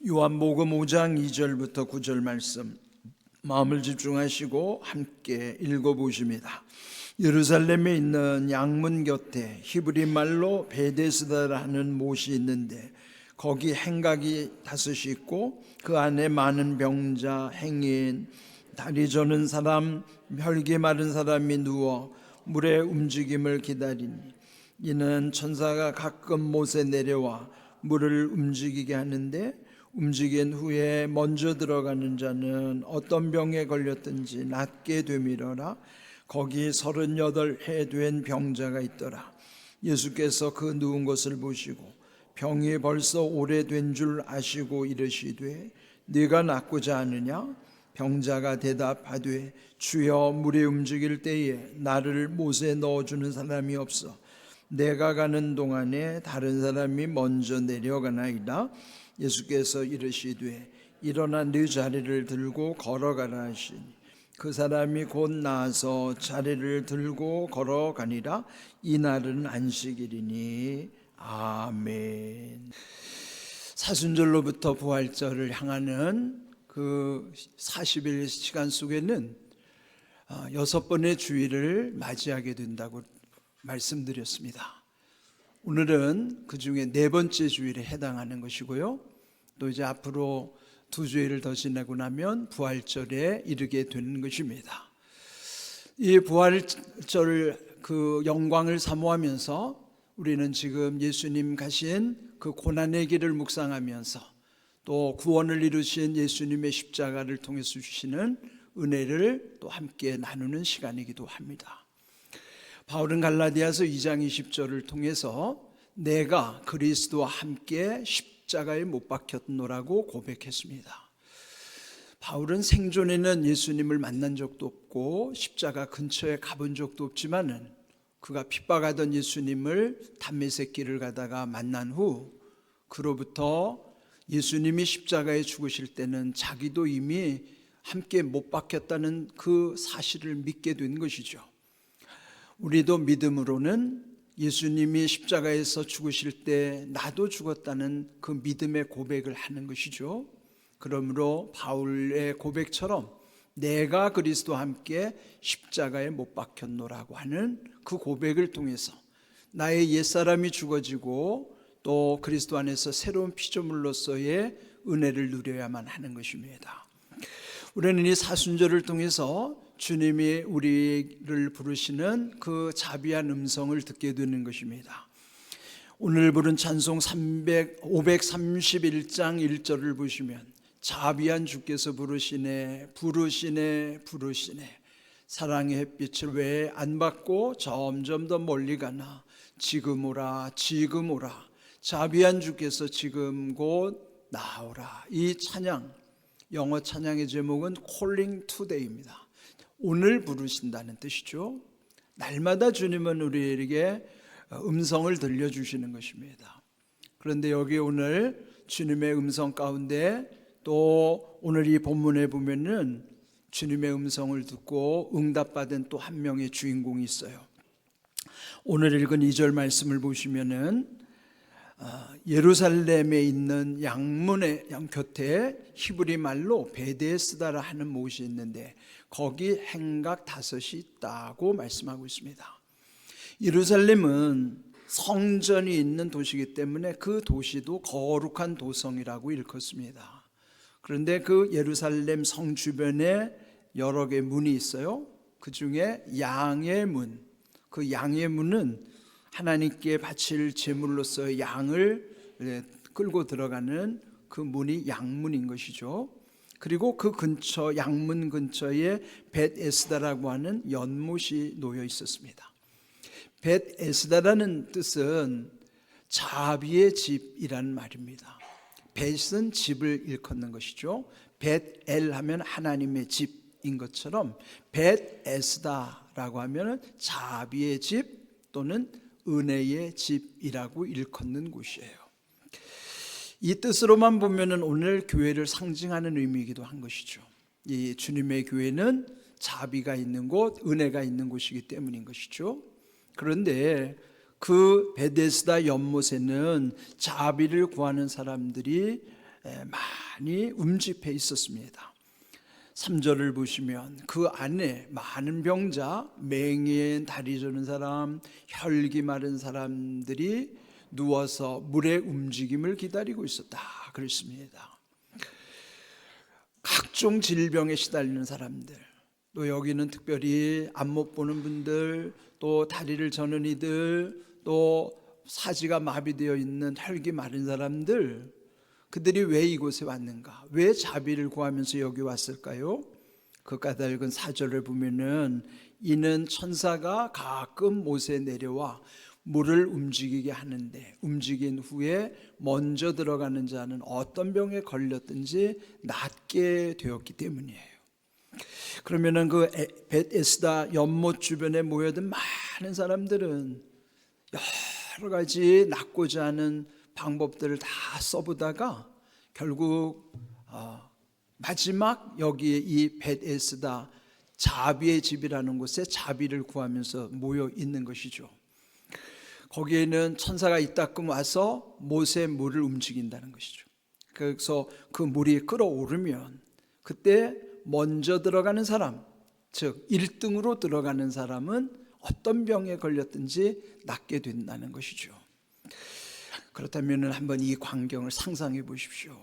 요한복음 5장 2절부터 9절 말씀 마음을 집중하시고 함께 읽어보십니다. 예루살렘에 있는 양문 곁에 히브리 말로 베데스다라는 못이 있는데 거기 행각이 5이 있고 그 안에 많은 병자, 행인, 다리 저는 사람, 혈기 마른 사람이 누워 물의 움직임을 기다리니 이는 천사가 가끔 못에 내려와 물을 움직이게 하는데 움직인 후에 먼저 들어가는 자는 어떤 병에 걸렸든지 낫게 되밀어라. 거기 38해 된 병자가 있더라. 예수께서 그 누운 것을 보시고 병이 벌써 오래된 줄 아시고 이르시되 네가 낫고자 하느냐? 병자가 대답하되 주여 물이 움직일 때에 나를 못에 넣어주는 사람이 없어 내가 가는 동안에 다른 사람이 먼저 내려가나이다. 예수께서 이르시되 일어나 네 자리를 들고 걸어가라 하시니 그 사람이 곧 나아서 자리를 들고 걸어가니라. 이날은 안식일이니. 아멘. 사순절로부터 부활절을 향하는 그 40일 시간 속에는 6번의 주일을 맞이하게 된다고 말씀드렸습니다. 오늘은 그 중에 4번째 주일에 해당하는 것이고요. 또 이제 앞으로 2주일을 더 지나고 나면 부활절에 이르게 되는 것입니다. 이 부활절 그 영광을 사모하면서 우리는 지금 예수님 가신 그 고난의 길을 묵상하면서 또 구원을 이루신 예수님의 십자가를 통해서 주시는 은혜를 또 함께 나누는 시간이기도 합니다. 바울은 갈라디아서 2장 20절을 통해서 내가 그리스도와 함께 십자가에 못 박혔노라고 고백했습니다. 바울은 생존에는 예수님을 만난 적도 없고 십자가 근처에 가본 적도 없지만은 그가 핍박하던 예수님을 담메색 길을 가다가 만난 후 그로부터 예수님이 십자가에 죽으실 때는 자기도 이미 함께 못 박혔다는 그 사실을 믿게 된 것이죠. 우리도 믿음으로는 예수님이 십자가에서 죽으실 때 나도 죽었다는 그 믿음의 고백을 하는 것이죠. 그러므로 바울의 고백처럼 내가 그리스도와 함께 십자가에 못 박혔노라고 하는 그 고백을 통해서 나의 옛사람이 죽어지고 또 그리스도 안에서 새로운 피조물로서의 은혜를 누려야만 하는 것입니다. 우리는 이 사순절을 통해서 주님이 우리를 부르시는 그 자비한 음성을 듣게 되는 것입니다. 오늘 부른 찬송 531장 1절을 보시면 자비한 주께서 부르시네 부르시네 부르시네 사랑의 햇빛을 왜 안 받고 점점 더 멀리 가나 지금 오라 지금 오라 자비한 주께서 지금 곧 나오라. 이 찬양 영어 찬양의 제목은 Calling Today입니다. 오늘 부르신다는 뜻이죠. 날마다 주님은 우리에게 음성을 들려주시는 것입니다. 그런데 여기 오늘 주님의 음성 가운데 또 오늘 이 본문에 보면은 주님의 음성을 듣고 응답받은 또 한 명의 주인공이 있어요. 오늘 읽은 2절 말씀을 보시면은 예루살렘에 있는 양문의 곁에 히브리 말로 베데스다라 하는 못이 있는데 거기 행각 5이 있다고 말씀하고 있습니다. 예루살렘은 성전이 있는 도시이기 때문에 그 도시도 거룩한 도성이라고 일컫습니다. 그런데 그 예루살렘 성 주변에 여러 개의 문이 있어요. 그 중에 양의 문, 그 양의 문은 하나님께 바칠 제물로서 양을 끌고 들어가는 그 문이 양문인 것이죠. 그리고 그 근처 양문 근처에 벳에스다라고 하는 연못이 놓여 있었습니다. 벳에스다라는 뜻은 자비의 집이라는 말입니다. 벳은 집을 일컫는 것이죠. 벳엘 하면 하나님의 집인 것처럼 벳에스다라고 하면 자비의 집 또는 은혜의 집이라고 일컫는 곳이에요. 이 뜻으로만 보면은 오늘 교회를 상징하는 의미이기도 한 것이죠. 이 주님의 교회는 자비가 있는 곳, 은혜가 있는 곳이기 때문인 것이죠. 그런데 그 베데스다 연못에는 자비를 구하는 사람들이 많이 움집해 있었습니다. 3절을 보시면 그 안에 많은 병자, 맹인, 다리 저는 사람, 혈기 마른 사람들이 누워서 물의 움직임을 기다리고 있었다 그랬습니다. 각종 질병에 시달리는 사람들, 또 여기는 특별히 안 못 보는 분들, 또 다리를 저는 이들, 또 사지가 마비되어 있는 혈기 마른 사람들, 그들이 왜 이곳에 왔는가? 왜 자비를 구하면서 여기 왔을까요? 그 까닭은 4절을 보면은 이는 천사가 가끔 못에 내려와 물을 움직이게 하는데 움직인 후에 먼저 들어가는 자는 어떤 병에 걸렸든지 낫게 되었기 때문이에요. 그러면은 그 벳에스다 연못 주변에 모여든 많은 사람들은 여러 가지 낫고자 하는 방법들을 다 써보다가 결국 마지막 여기에 이 벳에스다 자비의 집이라는 곳에 자비를 구하면서 모여 있는 것이죠. 거기에는 천사가 이따금 와서 못의 물을 움직인다는 것이죠. 그래서 그 물이 끓어오르면 그때 먼저 들어가는 사람, 즉 1등으로 들어가는 사람은 어떤 병에 걸렸든지 낫게 된다는 것이죠. 그렇다면 한번 이 광경을 상상해 보십시오.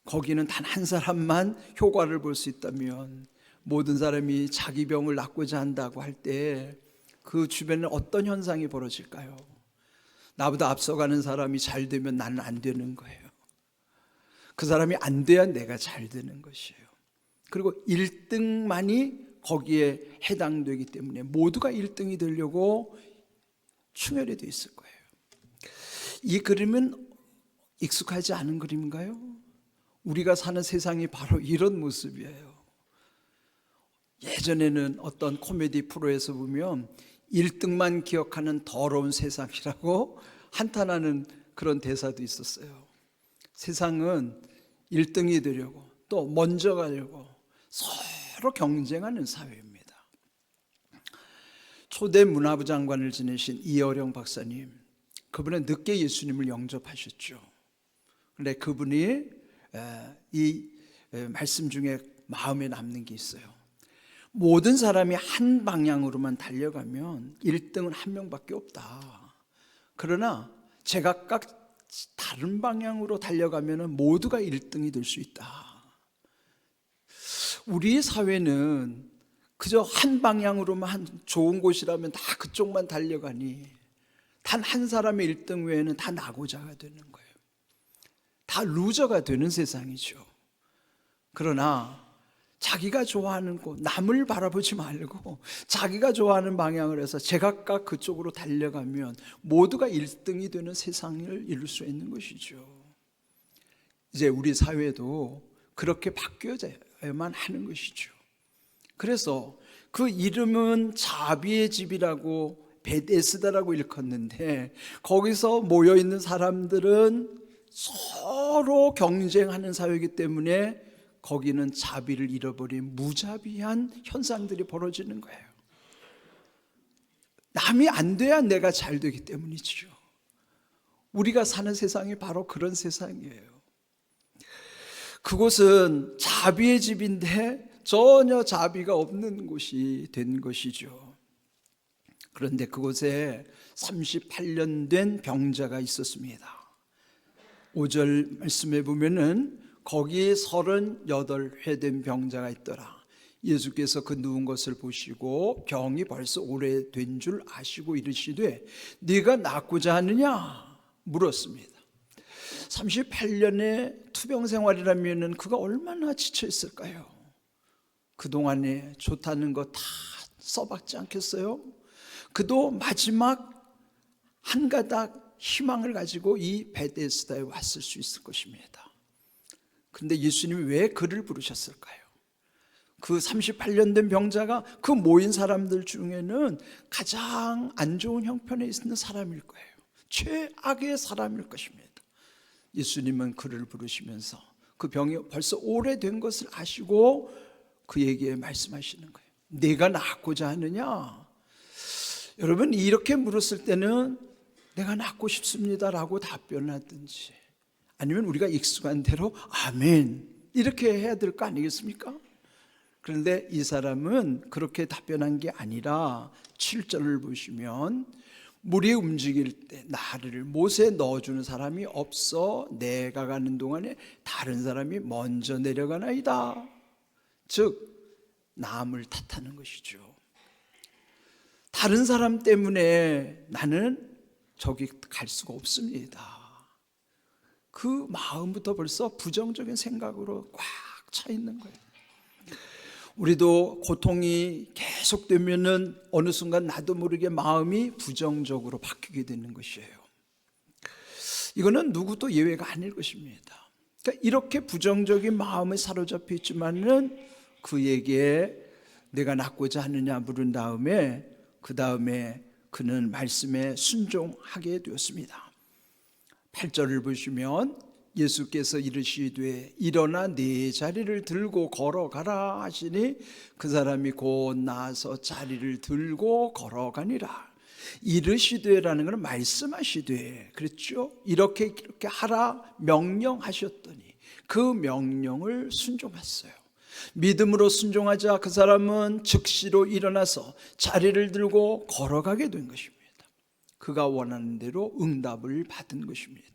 거기는 단 한 사람만 효과를 볼 수 있다면 모든 사람이 자기 병을 낫고자 한다고 할 때 그 주변에 어떤 현상이 벌어질까요? 나보다 앞서가는 사람이 잘 되면 나는 안 되는 거예요. 그 사람이 안 돼야 내가 잘 되는 것이에요. 그리고 1등만이 거기에 해당되기 때문에 모두가 1등이 되려고 충혈이 되어 있을 거예요. 이 그림은 익숙하지 않은 그림인가요? 우리가 사는 세상이 바로 이런 모습이에요. 예전에는 어떤 코미디 프로에서 보면 1등만 기억하는 더러운 세상이라고 한탄하는 그런 대사도 있었어요. 세상은 1등이 되려고 또 먼저 가려고 서로 경쟁하는 사회입니다. 초대 문화부 장관을 지내신 이어령 박사님, 그분은 늦게 예수님을 영접하셨죠. 그런데 그분이 이 말씀 중에 마음에 남는 게 있어요. 모든 사람이 한 방향으로만 달려가면 1등은 한 명밖에 없다. 그러나 제각각 다른 방향으로 달려가면 모두가 1등이 될 수 있다. 우리 사회는 그저 한 방향으로만 좋은 곳이라면 다 그쪽만 달려가니 단 한 사람의 1등 외에는 다 낙오자가 되는 거예요. 다 루저가 되는 세상이죠. 그러나 자기가 좋아하는 곳, 남을 바라보지 말고 자기가 좋아하는 방향을 해서 제각각 그쪽으로 달려가면 모두가 1등이 되는 세상을 이룰 수 있는 것이죠. 이제 우리 사회도 그렇게 바뀌어야만 하는 것이죠. 그래서 그 이름은 자비의 집이라고 벳에스다라고 일컫는데 거기서 모여있는 사람들은 서로 경쟁하는 사회이기 때문에 거기는 자비를 잃어버린 무자비한 현상들이 벌어지는 거예요. 남이 안 돼야 내가 잘 되기 때문이죠. 우리가 사는 세상이 바로 그런 세상이에요. 그곳은 자비의 집인데 전혀 자비가 없는 곳이 된 것이죠. 그런데 그곳에 38년 된 병자가 있었습니다. 5절 말씀에 보면은 거기에 38회 된 병자가 있더라. 예수께서 그 누운 것을 보시고 병이 벌써 오래된 줄 아시고 이르시되 네가 낫고자 하느냐 물었습니다. 38년의 투병 생활이라면 그가 얼마나 지쳐 있을까요? 그동안에 좋다는 거 다 써봤지 않겠어요? 그도 마지막 한 가닥 희망을 가지고 이 벳에스다에 왔을 수 있을 것입니다. 그런데 예수님이 왜 그를 부르셨을까요? 그 38년 된 병자가 그 모인 사람들 중에는 가장 안 좋은 형편에 있는 사람일 거예요. 최악의 사람일 것입니다. 예수님은 그를 부르시면서 그 병이 벌써 오래된 것을 아시고 그에게 말씀하시는 거예요. 내가 낫고자 하느냐? 여러분 이렇게 물었을 때는 내가 낫고 싶습니다라고 답변하든지 아니면 우리가 익숙한 대로 아멘 이렇게 해야 될 거 아니겠습니까? 그런데 이 사람은 그렇게 답변한 게 아니라 7절을 보시면 물이 움직일 때 나를 못에 넣어주는 사람이 없어 내가 가는 동안에 다른 사람이 먼저 내려가나이다. 즉 남을 탓하는 것이죠. 다른 사람 때문에 나는 저기 갈 수가 없습니다. 그 마음부터 벌써 부정적인 생각으로 꽉 차 있는 거예요. 우리도 고통이 계속되면은 어느 순간 나도 모르게 마음이 부정적으로 바뀌게 되는 것이에요. 이거는 누구도 예외가 아닐 것입니다. 그러니까 이렇게 부정적인 마음에 사로잡혀 있지만은 그에게 내가 낫고자 하느냐 물은 다음에 그 다음에 그는 말씀에 순종하게 되었습니다. 8절을 보시면 예수께서 이르시되 일어나 네 자리를 들고 걸어가라 하시니 그 사람이 곧 나아서 자리를 들고 걸어가니라. 이르시되라는 것은 말씀하시되 그랬죠. 이렇게 하라 명령하셨더니 그 명령을 순종했어요. 믿음으로 순종하자 그 사람은 즉시로 일어나서 자리를 들고 걸어가게 된 것입니다. 그가 원하는 대로 응답을 받은 것입니다.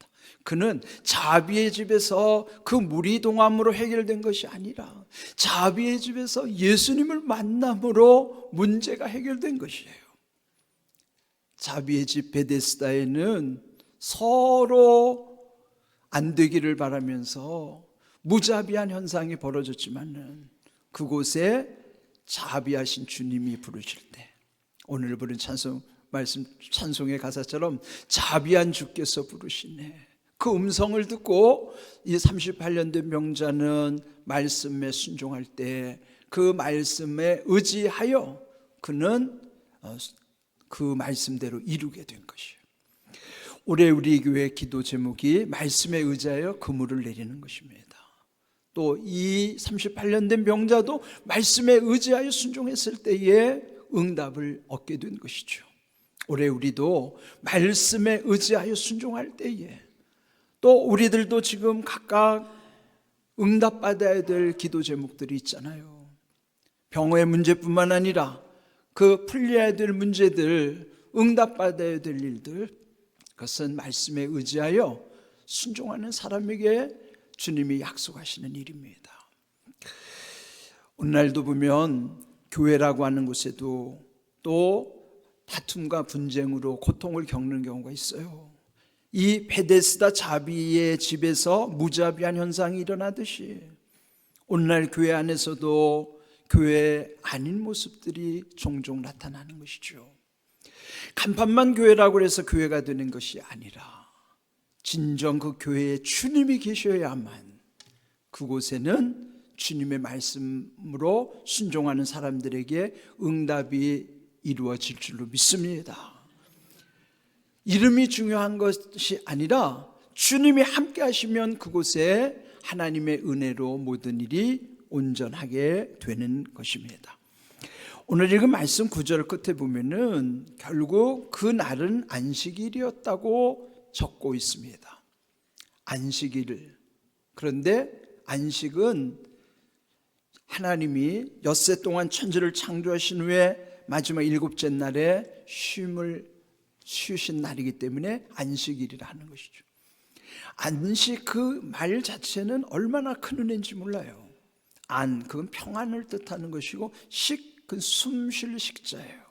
그는 자비의 집에서 그 무리동함으로 해결된 것이 아니라 자비의 집에서 예수님을 만남으로 문제가 해결된 것이에요. 자비의 집 베데스다에는 서로 안 되기를 바라면서 무자비한 현상이 벌어졌지만은 그곳에 자비하신 주님이 부르실 때 오늘 부른 찬송의 가사처럼 자비한 주께서 부르시네. 그 음성을 듣고 이 38년 된 병자는 말씀에 순종할 때 그 말씀에 의지하여 그는 그 말씀대로 이루게 된 것이에요. 올해 우리 교회 기도 제목이 말씀에 의지하여 그물을 내리는 것입니다. 또 이 38년 된 병자도 말씀에 의지하여 순종했을 때에 응답을 얻게 된 것이죠. 올해 우리도 말씀에 의지하여 순종할 때에 또 우리들도 지금 각각 응답받아야 될 기도 제목들이 있잖아요. 병의 문제뿐만 아니라 그 풀려야 될 문제들, 응답받아야 될 일들, 그것은 말씀에 의지하여 순종하는 사람에게 주님이 약속하시는 일입니다. 오늘날도 보면 교회라고 하는 곳에도 또 다툼과 분쟁으로 고통을 겪는 경우가 있어요. 이 베데스다 자비의 집에서 무자비한 현상이 일어나듯이 오늘날 교회 안에서도 교회 아닌 모습들이 종종 나타나는 것이죠. 간판만 교회라고 해서 교회가 되는 것이 아니라 진정 그 교회에 주님이 계셔야만 그곳에는 주님의 말씀으로 순종하는 사람들에게 응답이 이루어질 줄로 믿습니다. 이름이 중요한 것이 아니라 주님이 함께 하시면 그곳에 하나님의 은혜로 모든 일이 온전하게 되는 것입니다. 오늘 읽은 말씀 9절 끝에 보면은 결국 그 날은 안식일이었다고 적고 있습니다. 안식일. 그런데 안식은 하나님이 엿새 동안 천지를 창조하신 후에 마지막 7째 날에 쉬신 날이기 때문에 안식일이라 하는 것이죠. 안식 그 말 자체는 얼마나 큰 은혜인지 몰라요. 안, 그건 평안을 뜻하는 것이고 식, 그건 숨 쉴 식자예요.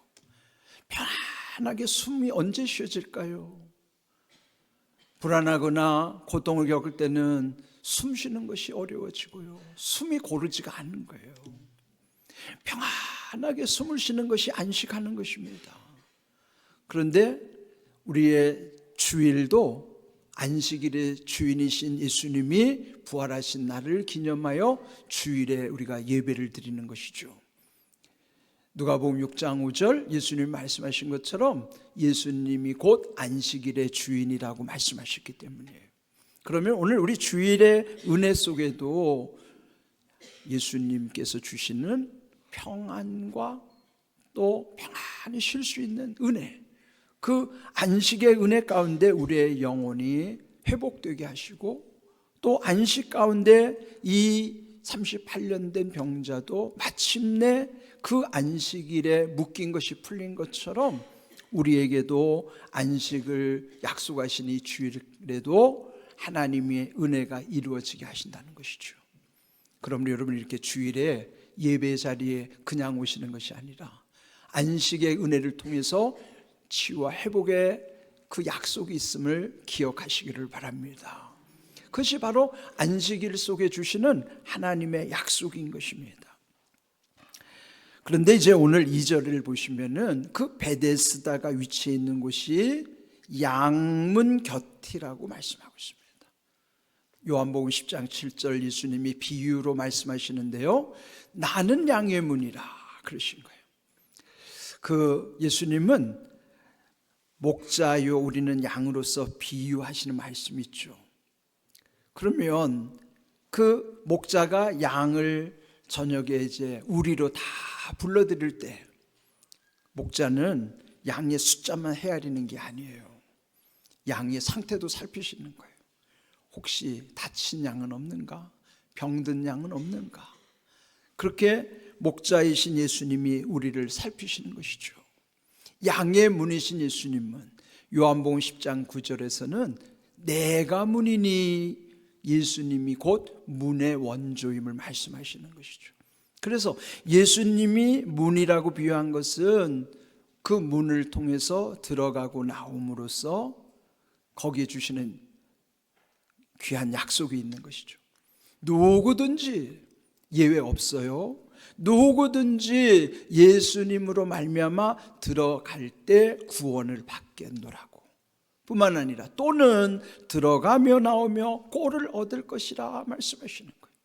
편안하게 숨이 언제 쉬어질까요? 불안하거나 고통을 겪을 때는 숨 쉬는 것이 어려워지고요. 숨이 고르지가 않는 거예요. 평안하게 숨을 쉬는 것이 안식하는 것입니다. 그런데 우리의 주일도 안식일의 주인이신 예수님이 부활하신 날을 기념하여 주일에 우리가 예배를 드리는 것이죠. 누가복음 6장 5절 예수님이 말씀하신 것처럼 예수님이 곧 안식일의 주인이라고 말씀하셨기 때문이에요. 그러면 오늘 우리 주일의 은혜 속에도 예수님께서 주시는 평안과 또 평안히 쉴 수 있는 은혜, 그 안식의 은혜 가운데 우리의 영혼이 회복되게 하시고 또 안식 가운데 이 38년 된 병자도 마침내 그 안식일에 묶인 것이 풀린 것처럼 우리에게도 안식을 약속하신 이 주일에도 하나님의 은혜가 이루어지게 하신다는 것이죠. 그럼 여러분, 이렇게 주일에 예배 자리에 그냥 오시는 것이 아니라 안식의 은혜를 통해서 치유와 회복의 그 약속이 있음을 기억하시기를 바랍니다. 그것이 바로 안식일 속에 주시는 하나님의 약속인 것입니다. 그런데 이제 오늘 2절을 보시면은 그 베데스다가 위치해 있는 곳이 양문 곁이라고 말씀하고 있습니다. 요한복음 10장 7절 예수님이 비유로 말씀하시는데요, 나는 양의 문이라 그러신 거예요. 그 예수님은 목자요 우리는 양으로서 비유하시는 말씀이 있죠. 그러면 그 목자가 양을 저녁에 이제 우리로 다 불러드릴 때 목자는 양의 숫자만 헤아리는 게 아니에요. 양의 상태도 살피시는 거예요. 혹시 다친 양은 없는가? 병든 양은 없는가? 그렇게 목자이신 예수님이 우리를 살피시는 것이죠. 양의 문이신 예수님은 요한복음 10장 9절에서는 내가 문이니 예수님이 곧 문의 원조임을 말씀하시는 것이죠. 그래서 예수님이 문이라고 비유한 것은 그 문을 통해서 들어가고 나옴으로써 거기에 주시는 귀한 약속이 있는 것이죠. 누구든지 예외 없어요. 누구든지 예수님으로 말미암아 들어갈 때 구원을 받겠노라고. 뿐만 아니라 또는 들어가며 나오며 꼴을 얻을 것이라 말씀하시는 거예요.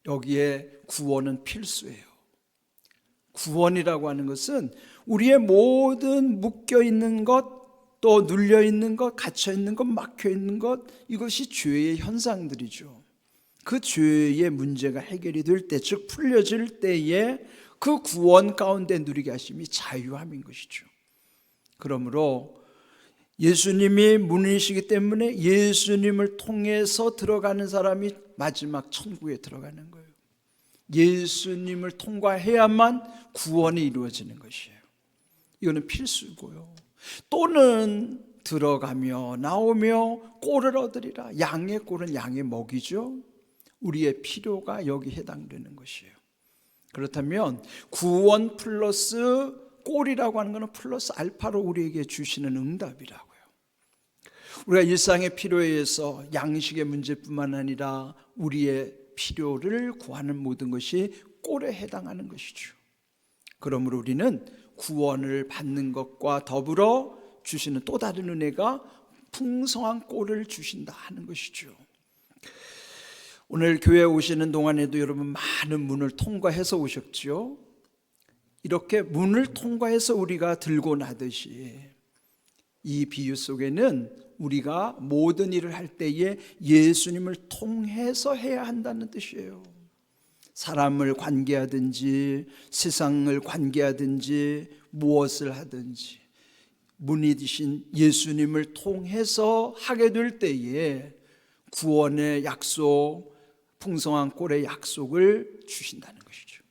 여기에 구원은 필수예요. 구원이라고 하는 것은 우리의 모든 묶여있는 것, 또 눌려있는 것, 갇혀있는 것, 막혀있는 것, 이것이 죄의 현상들이죠. 그 죄의 문제가 해결이 될 때, 즉 풀려질 때에 그 구원 가운데 누리게 하심이 자유함인 것이죠. 그러므로 예수님이 문이시기 때문에 예수님을 통해서 들어가는 사람이 마지막 천국에 들어가는 거예요. 예수님을 통과해야만 구원이 이루어지는 것이에요. 이거는 필수고요. 또는 들어가며 나오며 꼴을 얻으리라. 양의 꼴은 양의 먹이죠. 우리의 필요가 여기 해당되는 것이에요. 그렇다면 구원 플러스 꼴이라고 하는 것은 플러스 알파로 우리에게 주시는 응답이라고요. 우리가 일상의 필요에 의해서 양식의 문제뿐만 아니라 우리의 필요를 구하는 모든 것이 꼴에 해당하는 것이죠. 그러므로 우리는 구원을 받는 것과 더불어 주시는 또 다른 은혜가 풍성한 꼴을 주신다 하는 것이죠. 오늘 교회에 오시는 동안에도 여러분 많은 문을 통과해서 오셨죠. 이렇게 문을 통과해서 우리가 들고 나듯이 이 비유 속에는 우리가 모든 일을 할 때에 예수님을 통해서 해야 한다는 뜻이에요. 사람을 관계하든지 세상을 관계하든지 무엇을 하든지 문이 되신 예수님을 통해서 하게 될 때에 구원의 약속, 풍성한 꼴의 약속을 주신다는 것이죠.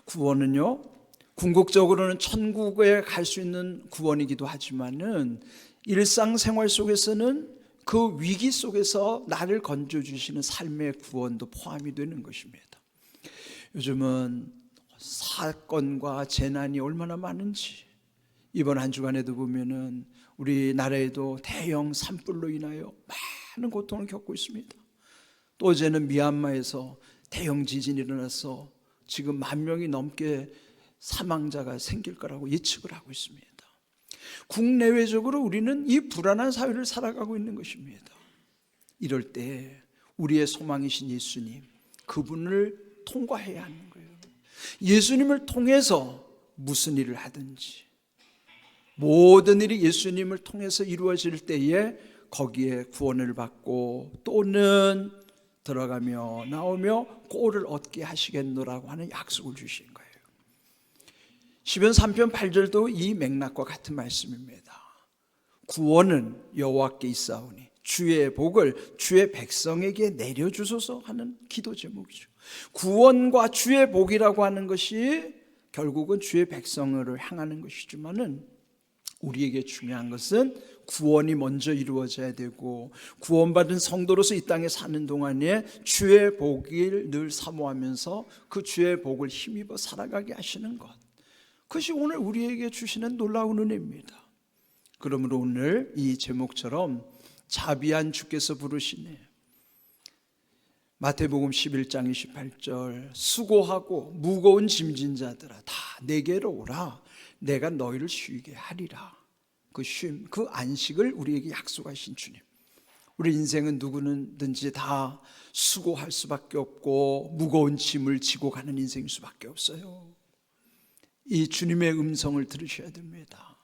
구원은요, 궁극적으로는 천국에 갈 수 있는 구원이기도 하지만은 일상생활 속에서는 그 위기 속에서 나를 건져주시는 삶의 구원도 포함이 되는 것입니다. 요즘은 사건과 재난이 얼마나 많은지, 이번 한 주간에도 보면은 우리나라에도 대형 산불로 인하여 많은 고통을 겪고 있습니다. 또 어제는 미얀마에서 대형 지진이 일어나서 지금 10,000명이 넘게 사망자가 생길 거라고 예측을 하고 있습니다. 국내외적으로 우리는 이 불안한 사회를 살아가고 있는 것입니다. 이럴 때 우리의 소망이신 예수님, 그분을 통과해야 하는 거예요. 예수님을 통해서 무슨 일을 하든지 모든 일이 예수님을 통해서 이루어질 때에 거기에 구원을 받고 또는 들어가며 나오며 꼴을 얻게 하시겠노라고 하는 약속을 주신 거예요. 시편 3편 8절도 이 맥락과 같은 말씀입니다. 구원은 여호와께 있사오니 주의 복을 주의 백성에게 내려주소서 하는 기도 제목이죠. 구원과 주의 복이라고 하는 것이 결국은 주의 백성을 향하는 것이지만은 우리에게 중요한 것은 구원이 먼저 이루어져야 되고, 구원받은 성도로서 이 땅에 사는 동안에 주의 복을 늘 사모하면서 그 주의 복을 힘입어 살아가게 하시는 것, 그것이 오늘 우리에게 주시는 놀라운 은혜입니다. 그러므로 오늘 이 제목처럼 자비한 주께서 부르시네, 마태복음 11장 28절, 수고하고 무거운 짐진 자들아 다 내게로 오라, 내가 너희를 쉬게 하리라. 그 쉼, 그 안식을 우리에게 약속하신 주님. 우리 인생은 누구든지 다 수고할 수밖에 없고 무거운 짐을 지고 가는 인생일 수밖에 없어요. 이 주님의 음성을 들으셔야 됩니다.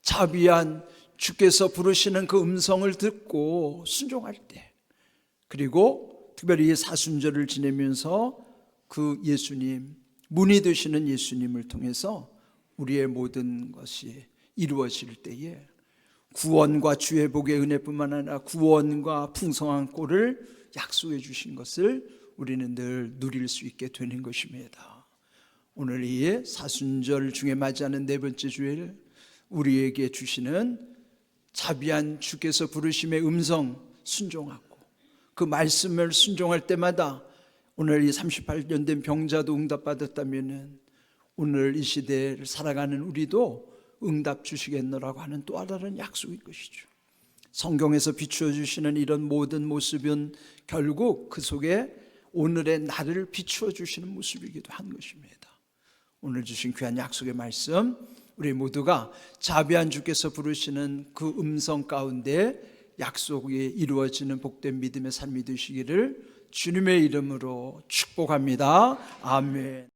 자비한 주께서 부르시는 그 음성을 듣고 순종할 때, 그리고 특별히 사순절을 지내면서 그 예수님, 문이 되시는 예수님을 통해서 우리의 모든 것이 이루어질 때에 구원과 주의 복의 은혜뿐만 아니라 구원과 풍성한 꼴을 약속해 주신 것을 우리는 늘 누릴 수 있게 되는 것입니다. 오늘 이 사순절 중에 맞이하는 네 번째 주일, 우리에게 주시는 자비한 주께서 부르심의 음성 순종하고, 그 말씀을 순종할 때마다 오늘 이 38년 된 병자도 응답받았다면 오늘 이 시대를 살아가는 우리도 응답 주시겠노라고 하는 또 다른 약속일 것이죠. 성경에서 비추어 주시는 이런 모든 모습은 결국 그 속에 오늘의 나를 비추어 주시는 모습이기도 한 것입니다. 오늘 주신 귀한 약속의 말씀, 우리 모두가 자비한 주께서 부르시는 그 음성 가운데 약속이 이루어지는 복된 믿음의 삶이 되시기를 주님의 이름으로 축복합니다. 아멘.